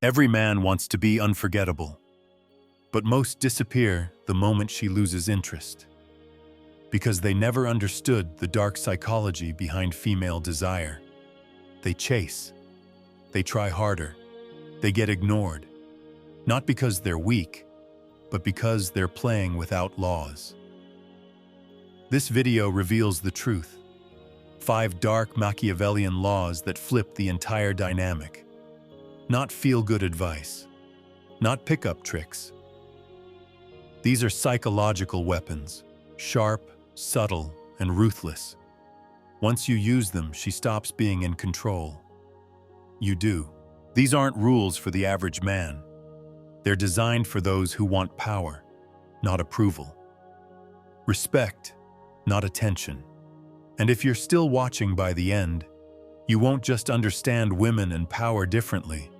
Every man wants to be unforgettable, but most disappear the moment she loses interest. Because they never understood the dark psychology behind female desire. They chase. They try harder. They get ignored. Not because they're weak, but because they're playing without laws. This video reveals the truth. 5 dark Machiavellian laws that flip the entire dynamic. Not feel-good advice. Not pickup tricks. These are psychological weapons, sharp, subtle, and ruthless. Once you use them, she stops being in control. You do. These aren't rules for the average man. They're designed for those who want power, not approval. Respect, not attention. And if you're still watching by the end, you won't just understand women and power differently.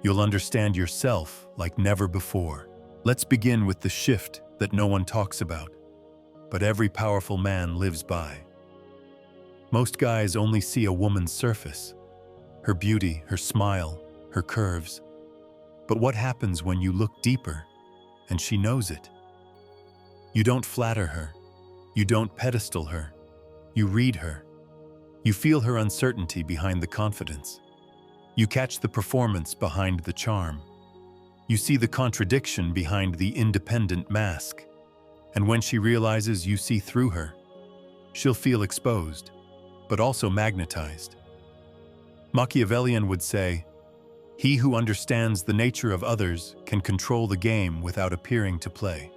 You'll understand yourself like never before. Let's begin with the shift that no one talks about, but every powerful man lives by. Most guys only see a woman's surface, her beauty, her smile, her curves. But what happens when you look deeper and she knows it? You don't flatter her. You don't pedestal her. You read her. You feel her uncertainty behind the confidence. You catch the performance behind the charm. You see the contradiction behind the independent mask. And when she realizes you see through her, she'll feel exposed, but also magnetized. Machiavellian would say, "He who understands the nature of others can control the game without appearing to play."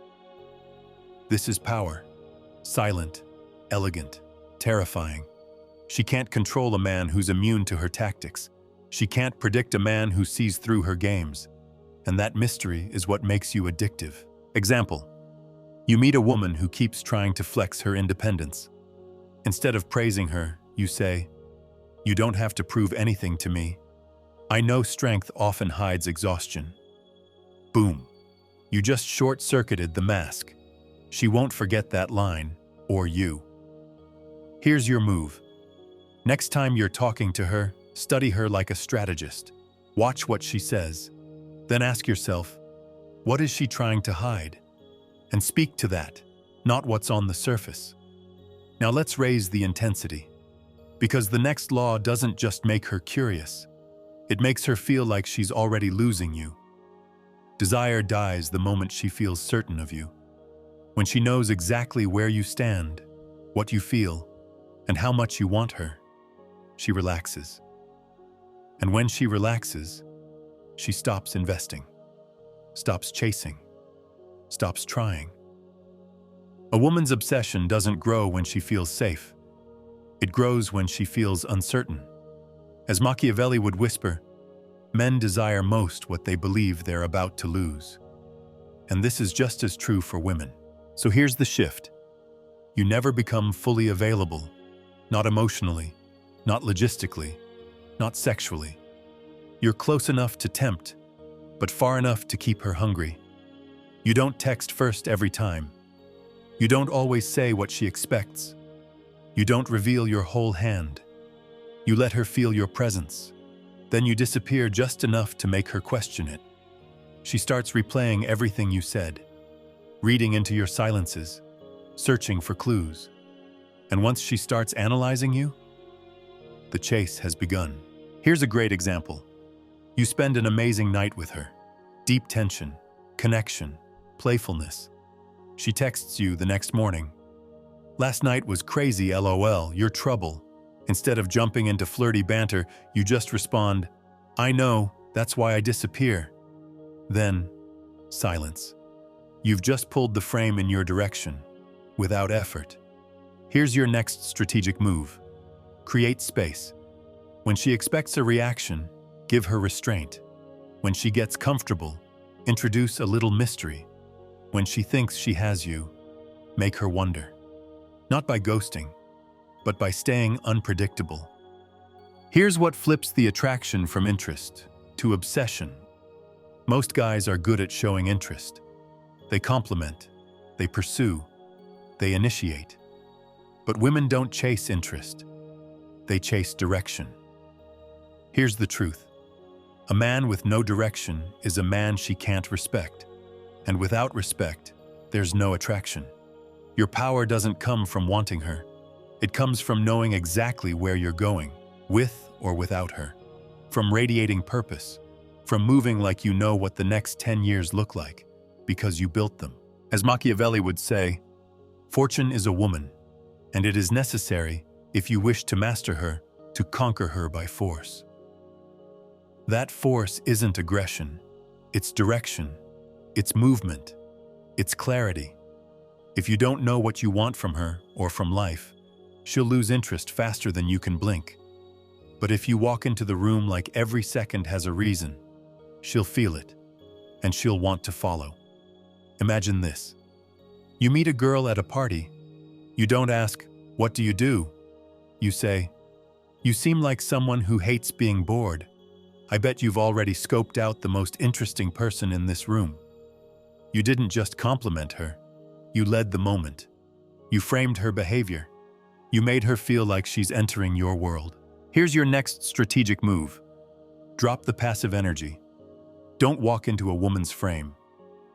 This is power. Silent, elegant, terrifying. She can't control a man who's immune to her tactics. She can't predict a man who sees through her games. And that mystery is what makes you addictive. Example: you meet a woman who keeps trying to flex her independence. Instead of praising her, you say, "You don't have to prove anything to me. I know strength often hides exhaustion." Boom. You just short-circuited the mask. She won't forget that line, or you. Here's your move. Next time you're talking to her, study her like a strategist. Watch what she says. Then ask yourself, what is she trying to hide? And speak to that, not what's on the surface. Now let's raise the intensity. Because the next law doesn't just make her curious. It makes her feel like she's already losing you. Desire dies the moment she feels certain of you. When she knows exactly where you stand, what you feel, and how much you want her, she relaxes. And when she relaxes, she stops investing, stops chasing, stops trying. A woman's obsession doesn't grow when she feels safe. It grows when she feels uncertain. As Machiavelli would whisper, men desire most what they believe they're about to lose. And this is just as true for women. So here's the shift. You never become fully available, not emotionally, not logistically, not sexually. You're close enough to tempt, but far enough to keep her hungry. You don't text first every time. You don't always say what she expects. You don't reveal your whole hand. You let her feel your presence. Then you disappear just enough to make her question it. She starts replaying everything you said, reading into your silences, searching for clues. And once she starts analyzing you, the chase has begun. Here's a great example. You spend an amazing night with her. Deep tension, connection, playfulness. She texts you the next morning. "Last night was crazy, LOL, you're trouble." Instead of jumping into flirty banter, you just respond, "I know, that's why I disappear." Then, silence. You've just pulled the frame in your direction, without effort. Here's your next strategic move. Create space. When she expects a reaction, give her restraint. When she gets comfortable, introduce a little mystery. When she thinks she has you, make her wonder. Not by ghosting, but by staying unpredictable. Here's what flips the attraction from interest to obsession. Most guys are good at showing interest. They compliment, they pursue, they initiate. But women don't chase interest. They chase direction. Here's the truth. A man with no direction is a man she can't respect. And without respect, there's no attraction. Your power doesn't come from wanting her. It comes from knowing exactly where you're going, with or without her. From radiating purpose, from moving like you know what the next 10 years look like, because you built them. As Machiavelli would say, fortune is a woman, and it is necessary, if you wish to master her, to conquer her by force. That force isn't aggression, it's direction, it's movement, it's clarity. If you don't know what you want from her or from life, she'll lose interest faster than you can blink. But if you walk into the room like every second has a reason, she'll feel it, and she'll want to follow. Imagine this. You meet a girl at a party. You don't ask, "What do you do?" You say, "You seem like someone who hates being bored. I bet you've already scoped out the most interesting person in this room." You didn't just compliment her. You led the moment. You framed her behavior. You made her feel like she's entering your world. Here's your next strategic move. Drop the passive energy. Don't walk into a woman's frame.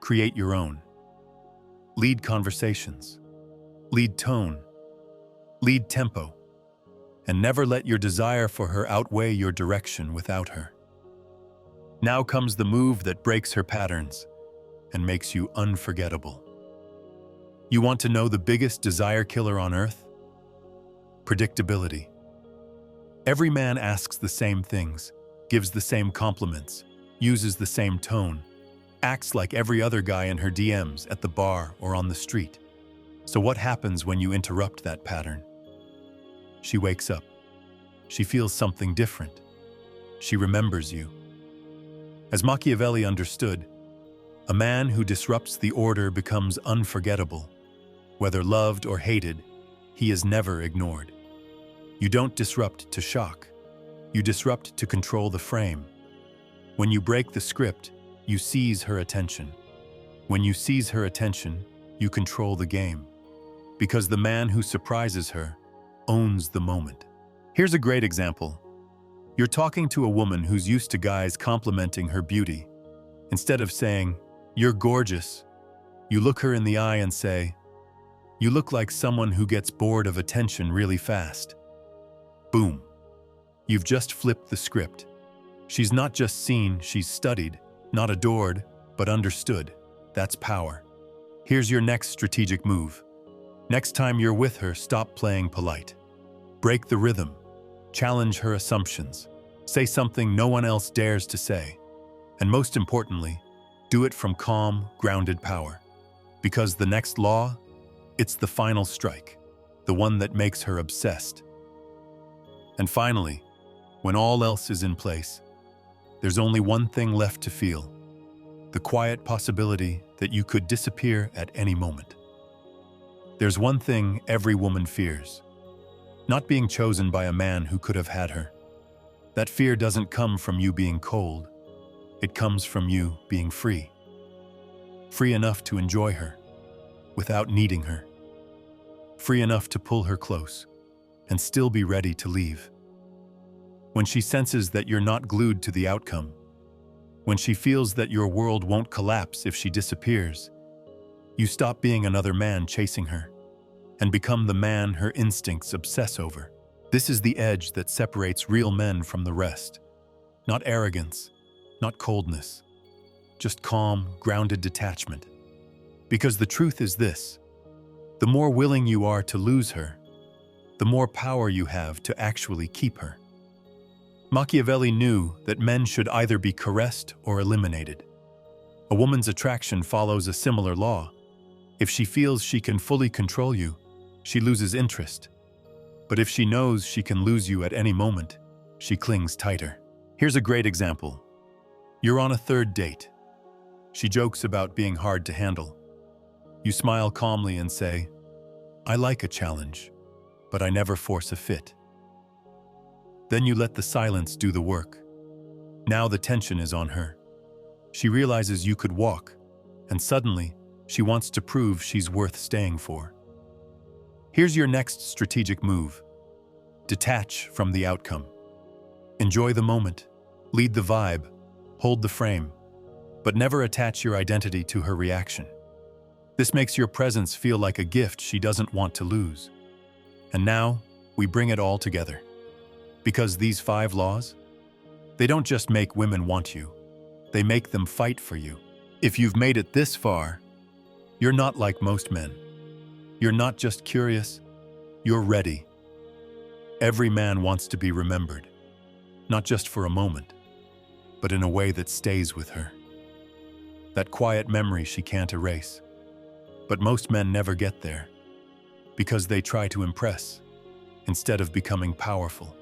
Create your own. Lead conversations. Lead tone. Lead tempo. And never let your desire for her outweigh your direction without her. Now comes the move that breaks her patterns and makes you unforgettable. You want to know the biggest desire killer on earth? Predictability. Every man asks the same things, gives the same compliments, uses the same tone, acts like every other guy in her DMs at the bar or on the street. So what happens when you interrupt that pattern? She wakes up. She feels something different. She remembers you. As Machiavelli understood, a man who disrupts the order becomes unforgettable. Whether loved or hated, he is never ignored. You don't disrupt to shock. You disrupt to control the frame. When you break the script, you seize her attention. When you seize her attention, you control the game. Because the man who surprises her owns the moment. Here's a great example. You're talking to a woman who's used to guys complimenting her beauty. Instead of saying, "You're gorgeous," you look her in the eye and say, "You look like someone who gets bored of attention really fast." Boom. You've just flipped the script. She's not just seen, she's studied, not adored, but understood. That's power. Here's your next strategic move. Next time you're with her, stop playing polite. Break the rhythm. Challenge her assumptions. Say something no one else dares to say. And most importantly, do it from calm, grounded power. Because the next law, it's the final strike, the one that makes her obsessed. And finally, when all else is in place, there's only one thing left to feel: the quiet possibility that you could disappear at any moment. There's one thing every woman fears: not being chosen by a man who could have had her. That fear doesn't come from you being cold. It comes from you being free. Free enough to enjoy her, without needing her. Free enough to pull her close, and still be ready to leave. When she senses that you're not glued to the outcome, when she feels that your world won't collapse if she disappears, you stop being another man chasing her, and become the man her instincts obsess over. This is the edge that separates real men from the rest. Not arrogance, not coldness, just calm, grounded detachment. Because the truth is this: the more willing you are to lose her, the more power you have to actually keep her. Machiavelli knew that men should either be caressed or eliminated. A woman's attraction follows a similar law. If she feels she can fully control you, she loses interest. But if she knows she can lose you at any moment, she clings tighter. Here's a great example. You're on a third date. She jokes about being hard to handle. You smile calmly and say, "I like a challenge, but I never force a fit." Then you let the silence do the work. Now the tension is on her. She realizes you could walk, and suddenly she wants to prove she's worth staying for. Here's your next strategic move. Detach from the outcome. Enjoy the moment, lead the vibe, hold the frame, but never attach your identity to her reaction. This makes your presence feel like a gift she doesn't want to lose. And now, we bring it all together. Because these 5 laws, they don't just make women want you, they make them fight for you. If you've made it this far, you're not like most men. You're not just curious, you're ready. Every man wants to be remembered, not just for a moment, but in a way that stays with her. That quiet memory she can't erase. But most men never get there, because they try to impress, instead of becoming powerful.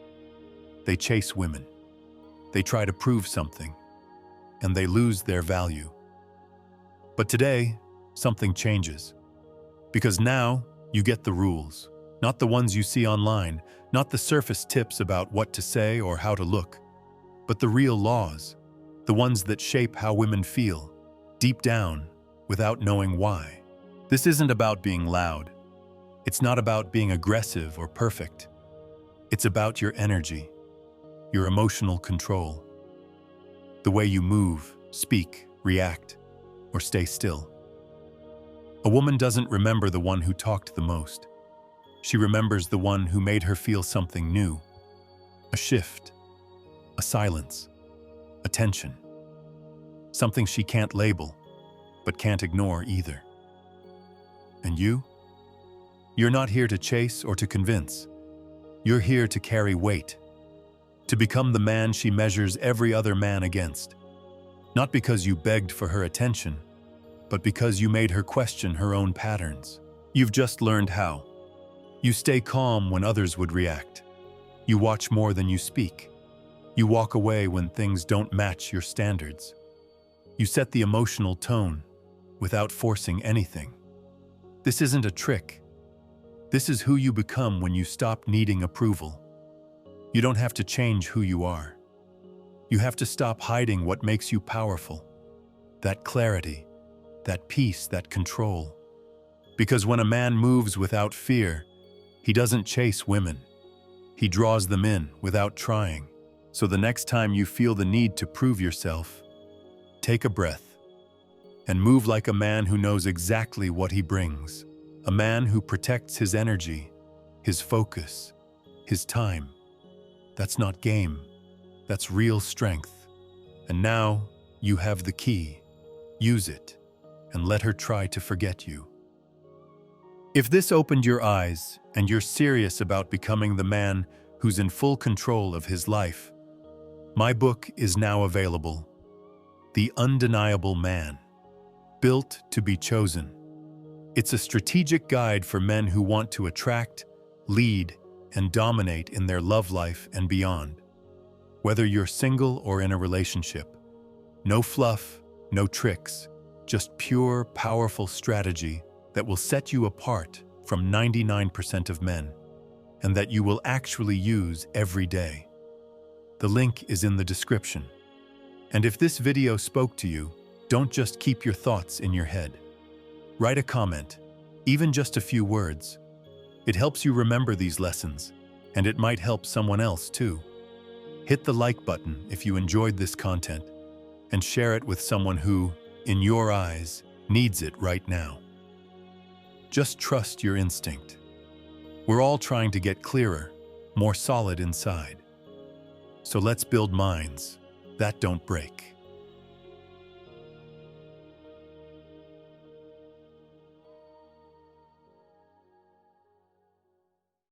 They chase women. They try to prove something, and they lose their value. But today, something changes. Because now, you get the rules, not the ones you see online, not the surface tips about what to say or how to look, but the real laws, the ones that shape how women feel, deep down, without knowing why. This isn't about being loud. It's not about being aggressive or perfect. It's about your energy, your emotional control, the way you move, speak, react, or stay still. A woman doesn't remember the one who talked the most. She remembers the one who made her feel something new, a shift, a silence, a tension, something she can't label, but can't ignore either. And you? You're not here to chase or to convince. You're here to carry weight, to become the man she measures every other man against. Not because you begged for her attention, but because you made her question her own patterns. You've just learned how. You stay calm when others would react. You watch more than you speak. You walk away when things don't match your standards. You set the emotional tone without forcing anything. This isn't a trick. This is who you become when you stop needing approval. You don't have to change who you are. You have to stop hiding what makes you powerful. That clarity, that peace, that control. Because when a man moves without fear, he doesn't chase women. He draws them in without trying. So the next time you feel the need to prove yourself, take a breath and move like a man who knows exactly what he brings. A man who protects his energy, his focus, his time. That's not game. That's real strength. And now you have the key. Use it and let her try to forget you. If this opened your eyes and you're serious about becoming the man who's in full control of his life, my book is now available. The Undeniable Man, Built to be Chosen. It's a strategic guide for men who want to attract, lead, and dominate in their love life and beyond. Whether you're single or in a relationship, no fluff, no tricks, just pure, powerful strategy that will set you apart from 99% of men, and that you will actually use every day. The link is in the description. And if this video spoke to you, don't just keep your thoughts in your head. Write a comment, even just a few words. It helps you remember these lessons, and it might help someone else too. Hit the like button if you enjoyed this content, and share it with someone who, in your eyes, needs it right now. Just trust your instinct. We're all trying to get clearer, more solid inside. So let's build minds that don't break.